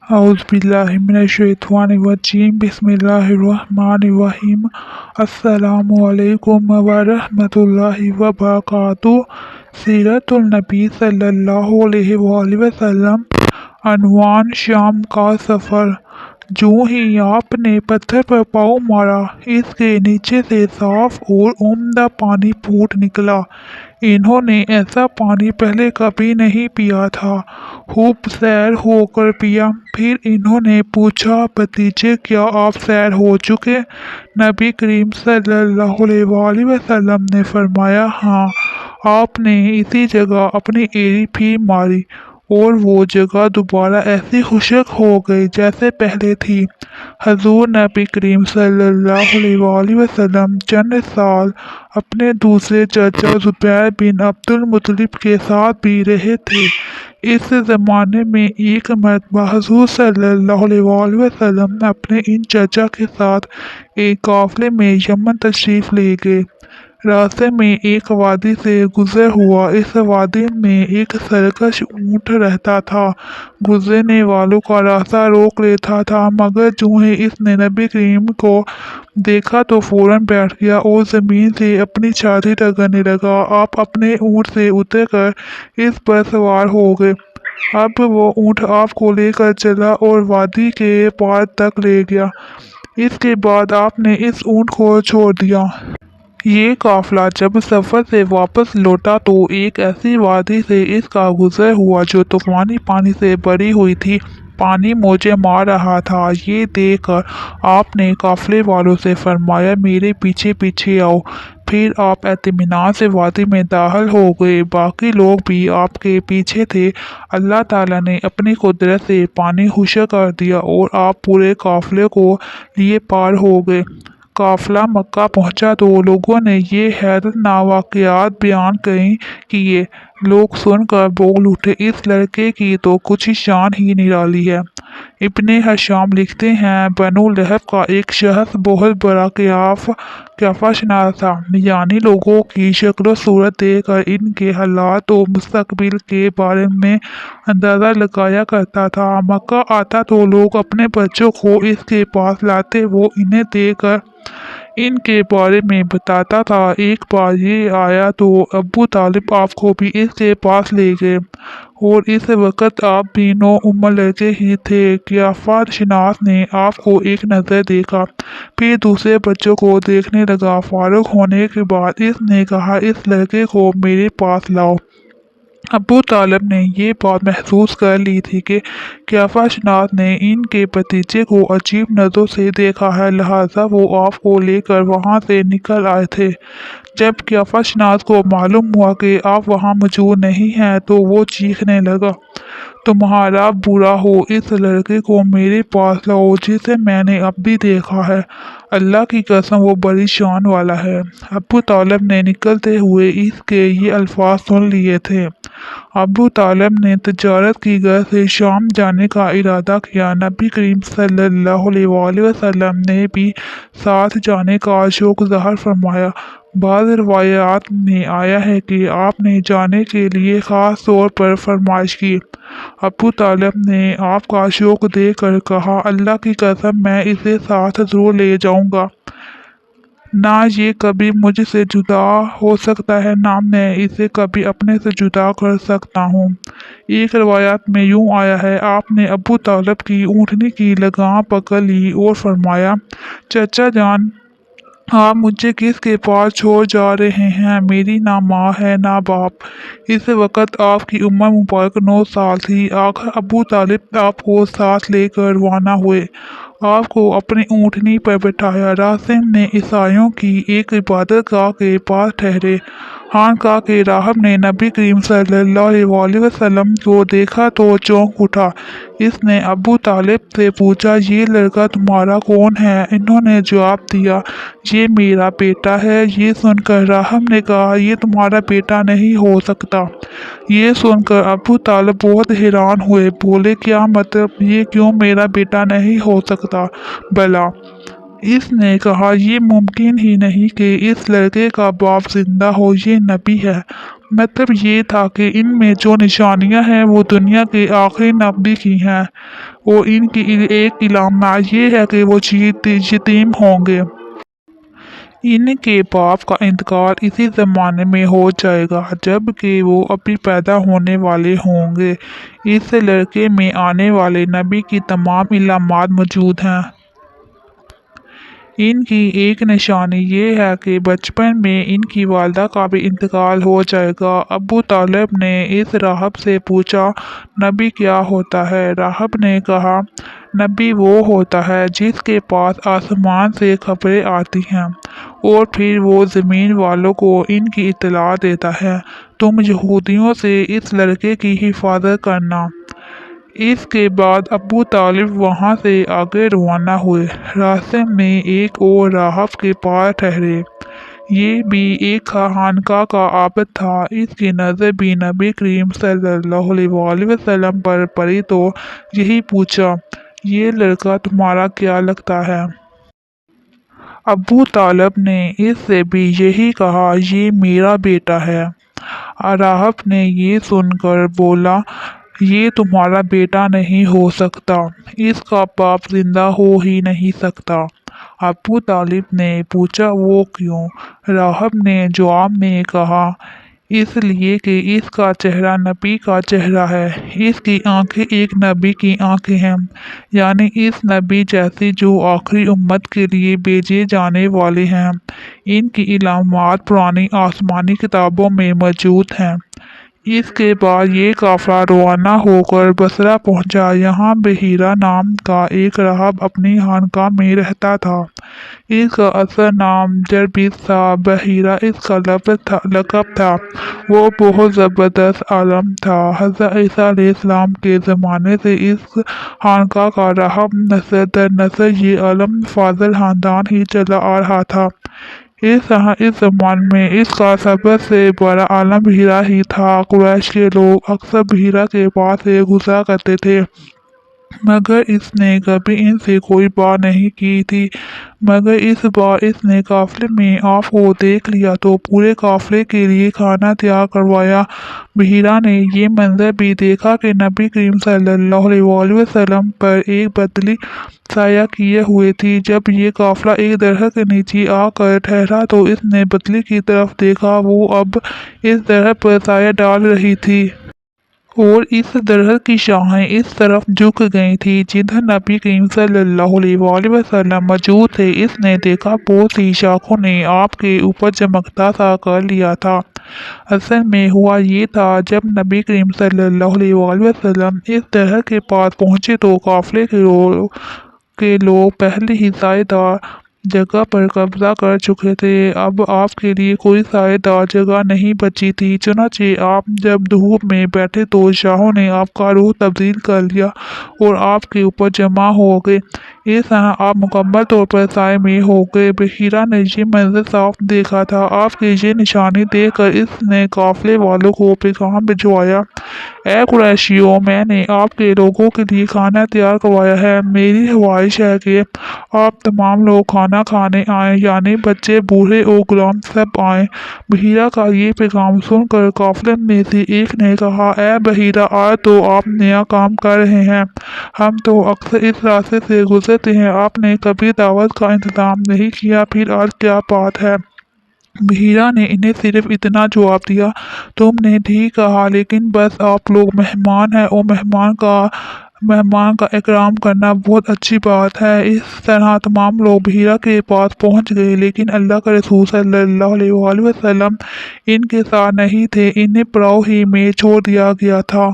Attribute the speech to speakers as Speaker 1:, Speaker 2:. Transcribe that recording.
Speaker 1: औज़ुबिल्लाहिमिनश्शैतानिर्रजीम बिस्मिल्लाहिर्रहमानिर्रहीम अस्सलामु अलैकुम वरहमतुल्लाहि वबरकातुहू। सीरतुल नबी सल्लल्लाहु अलैहि वसल्लम। अनवान शाम का सफ़र। जो ही आपने पत्थर पर पाँव मारा, इसके नीचे से साफ और उम्दा पानी फूट निकला। इन्होंने ऐसा पानी पहले कभी नहीं पिया था। खूब सैर होकर पिया। फिर इन्होंने पूछा, भतीजे क्या आप सैर हो चुके? नबी करीम सल्लल्लाहु अलैहि वसल्लम ने फरमाया, हाँ। आपने इसी जगह अपनी एड़ी फिर मारी और वो जगह दोबारा ऐसी खुशक हो गई जैसे पहले थी। हजूर नबी करीम सल्लल्लाहु अलैहि वसल्लम चंद साल अपने दूसरे चाचा जुबैर बिन अब्दुल मुत्तलिब के साथ भी रहे थे। इस ज़माने में एक मरतबा हजूर सल्लल्लाहु अलैहि वसल्लम अपने इन चाचा के साथ एक काफिले में यमन तशरीफ ले गए। रास्ते में एक वादी से गुजर हुआ। इस वादी में एक सरकश ऊँट रहता था। गुजरने वालों का रास्ता रोक लेता था, मगर जो ही इसने नबी करीम को देखा तो फौरन बैठ गया और ज़मीन से अपनी छाती रगड़ने लगा। आप अपने ऊँट से उतरकर इस पर सवार हो गए। अब वो ऊँट आपको लेकर चला और वादी के पार तक ले गया। इसके बाद आपने इस ऊँट को छोड़ दिया। ये काफिला जब सफर से वापस लौटा तो एक ऐसी वादी से इसका गुजर हुआ जो तूफानी पानी से भरी हुई थी। पानी मौजें मार रहा था। ये देखकर आपने काफिले वालों से फरमाया, मेरे पीछे पीछे आओ। फिर आप इत्मीनान से वादी में दाखिल हो गए। बाकी लोग भी आपके पीछे थे। अल्लाह ताला ने अपनी कुदरत से पानी खुश्क कर दिया और आप पूरे काफिले को लिए पार हो गए। काफिला मक्का पहुंचा तो लोगों ने ये हैरतनाक वाक़यात बयान किए। लोग सुनकर बोल उठे, इस लड़के की तो कुछ शान ही निराली है। इब्ने हशाम लिखते हैं, बनु लहब का एक शख्स बहुत बड़ा क़ियाफ़ाशनास था, यानी लोगों की शक्ल सूरत देखकर इनके हालात और मुस्तकबिल के बारे में अंदाज़ा लगाया करता था। मक्का आता तो लोग अपने बच्चों को इसके पास लाते। वो इन्हें देखकर इनके बारे में बताता था। एक बार ये आया तो अबू तालिब आपको भी इसके पास ले गए और इस वक्त आप भी नौ उम्र लड़के ही थे। क़ियाफ़ाशनास ने आपको एक नज़र देखा, फिर दूसरे बच्चों को देखने लगा। फारूक होने के बाद इसने कहा, इस लड़के को मेरे पास लाओ। अबू तालिब ने ये बात महसूस कर ली थी कि क़ियाफ़ाशनास ने इनके भतीजे को अजीब नज़रों से देखा है, लिहाजा वो आपको लेकर वहाँ से निकल आए थे। जब क़ियाफ़ाशनास को मालूम हुआ कि आप वहाँ मौजूद नहीं हैं तो वो चीखने लगा, तुम्हारा बुरा हो, इस लड़के को मेरे पास लाओ जिसे मैंने अब भी देखा है। अल्लाह की कसम वो बड़ी शान वाला है। अबू तालिब ने निकलते हुए इसके ये अल्फाज सुन लिए थे। अबू तालिब ने तिजारत की गर्ज से शाम जाने का इरादा किया। नबी करीम सल्लल्लाहु अलैहि वसल्लम ने भी साथ जाने का शौक ज़ाहिर फरमाया। बाज़ रिवायात में आया है कि आपने जाने के लिए ख़ास तौर पर फरमाइश की। अबू तालिब ने आपका शौक देखकर कहा, अल्लाह की कसम मैं इसे साथ ज़रूर ले जाऊंगा। ना ये कभी मुझसे जुदा हो सकता है, ना मैं इसे कभी अपने से जुदा कर सकता हूँ। एक रवायत में यूँ आया है, आपने अबू तालिब की ऊँटनी की लगाम पकड़ ली और फरमाया, चाचा जान, आप मुझे किसके पास छोड़ जा रहे हैं? मेरी ना माँ है ना बाप। इस वक्त आपकी उम्र मुबारक 9 साल थी। आखिर अबू तालिब आपको साथ लेकर रवाना हुए। आपको अपनी ऊँटनी पर बिठाया। रास्ते में ईसाइयों की एक इबादतगाह के पास ठहरे। खानकाह के राहब ने नबी करीम सल्लल्लाहु अलैहि वसल्लम को देखा तो चौंक उठा। इसने अबू तालिब से पूछा, ये लड़का तुम्हारा कौन है? इन्होंने जवाब दिया, ये मेरा बेटा है। ये सुनकर राहब ने कहा, ये तुम्हारा बेटा नहीं हो सकता। ये सुनकर अबू तालिब बहुत हैरान हुए। बोले, क्या मतलब? ये क्यों मेरा बेटा नहीं हो सकता? भला? इसने कहा, ये मुमकिन ही नहीं कि इस लड़के का बाप जिंदा हो, ये नबी है। مطلب یہ تھا کہ ان میں جو نشانیاں ہیں وہ دنیا کے آخری نبی کی ہیں، اور ان کی ایک علامہ یہ ہے کہ وہ یتیم ہوں گے۔ ان کے باپ کا انتقال اسی زمانے میں ہو جائے گا جب کہ وہ ابھی پیدا ہونے والے ہوں گے۔ اس لڑکے میں آنے والے نبی کی تمام علامات موجود ہیں۔ ان کی ایک نشانی یہ ہے کہ بچپن میں ان کی والدہ کا بھی انتقال ہو جائے گا۔ ابو طالب نے اس راہب سے پوچھا، نبی کیا ہوتا ہے؟ راہب نے کہا، نبی وہ ہوتا ہے جس کے پاس آسمان سے خبریں آتی ہیں اور پھر وہ زمین والوں کو ان کی اطلاع دیتا ہے۔ تم یہودیوں سے اس لڑکے کی حفاظت کرنا۔ اس کے بعد ابو طالب وہاں سے آگے روانہ ہوئے۔ راستے میں ایک اور راہب کے پاس ٹھہرے۔ یہ بھی ایک خانقاہ کا عابد تھا۔ اس کی نظر بھی نبی کریم صلی اللہ علیہ وآلہ وسلم پر پڑی تو یہی پوچھا، یہ لڑکا تمہارا کیا لگتا ہے؟ ابو طالب نے اس سے بھی یہی کہا، یہ میرا بیٹا ہے۔ راہب نے یہ سن کر بولا، یہ تمہارا بیٹا نہیں ہو سکتا، اس کا باپ زندہ ہو ہی نہیں سکتا۔ ابو طالب نے پوچھا، وہ کیوں؟ راہب نے جواب میں کہا، اس لیے کہ اس کا چہرہ نبی کا چہرہ ہے، اس کی آنکھیں ایک نبی کی آنکھیں ہیں، یعنی اس نبی جیسی جو آخری امت کے لیے بھیجے جانے والے ہیں۔ ان کی علامات پرانی آسمانی کتابوں میں موجود ہیں۔ اس کے بعد یہ قافلہ روانہ ہو کر بصرہ پہنچا۔ یہاں بحیرہ نام کا ایک راہب اپنی خانقاہ میں رہتا تھا۔ اس کا اصل نام جربیس تھا۔ بحیرہ اس کا لقب تھا۔ وہ بہت زبردست عالم تھا۔ حضرت عیسیٰ علیہ السلام کے زمانے سے اس خانقاہ کا راہب نسل در نسل یہ عالم فاضل خاندان ہی چلا آ رہا تھا۔ اس طرح اس زمانے میں اس کا سب سے بڑا عالم بحیرہ ہی تھا۔ قریش کے لوگ اکثر بحیرہ کے پاس سے گزرا کرتے تھے، مگر اس نے کبھی ان سے کوئی بات نہیں کی تھی۔ مگر اس بار اس نے قافلے میں آپ کو دیکھ لیا تو پورے قافلے کے لیے کھانا تیار کروایا۔ بحیرہ نے یہ منظر بھی دیکھا کہ نبی کریم صلی اللہ علیہ وآلہ وسلم پر ایک بدلی سایہ کیے ہوئے تھی۔ جب یہ قافلہ ایک درخت کے نیچے آ کر ٹھہرا تو اس نے بدلی کی طرف دیکھا، وہ اب اس درخت پر سایہ ڈال رہی تھی۔ اور اس درخت کی شاخیں اس طرف جھک گئی تھیں جدھر نبی کریم صلی اللہ علیہ وآلہ وسلم موجود تھے۔ اس نے دیکھا بہت سی شاخوں نے آپ کے اوپر چمکتا سا کر لیا تھا۔ اصل میں ہوا یہ تھا، جب نبی کریم صلی اللہ علیہ وآلہ وسلم اس درخت کے پاس پہنچے تو قافلے کے لوگ پہلے ہی سایہ دار جگہ پر قبضہ کر چکے تھے۔ اب آپ کے لیے کوئی سایہ دار جگہ نہیں بچی تھی۔ چنانچہ آپ جب دھوپ میں بیٹھے تو شاخوں نے آپ کا رخ تبدیل کر لیا اور آپ کے اوپر جمع ہو گئے۔ اس طرح آپ مکمل طور پر سائے میں ہو گئے۔ بحیرہ نے یہ منظر صاف دیکھا تھا۔ آپ کی یہ نشانی دیکھ کر اس نے قافلے والوں کو پیغام بھجوایا، اے قریشیوں، میں نے آپ کے لوگوں کے لیے کھانا تیار کروایا ہے۔ میری خواہش ہے کہ آپ تمام لوگ کھانا کھانے آئیں، یعنی بچے، بوڑھے اور غلام سب آئیں۔ بحیرہ کا یہ پیغام سن کر قافلے میں سے ایک نے کہا، اے بحیرہ، آج تو آپ نیا کام کر رہے ہیں۔ ہم تو اکثر اس راستے سے گزرتے ہیں، آپ نے کبھی دعوت کا انتظام نہیں کیا، پھر آج کیا بات ہے؟ بحیرہ نے انہیں صرف اتنا جواب دیا، تم نے ٹھیک کہا، لیکن بس آپ لوگ مہمان ہیں اور مہمان کا اکرام کرنا بہت اچھی بات ہے۔ اس طرح تمام لوگ بحیرہ کے پاس پہنچ گئے، لیکن اللہ کے رسول صلی اللہ علیہ وآلہ وسلم ان کے ساتھ نہیں تھے، انہیں پڑاؤ ہی میں چھوڑ دیا گیا تھا۔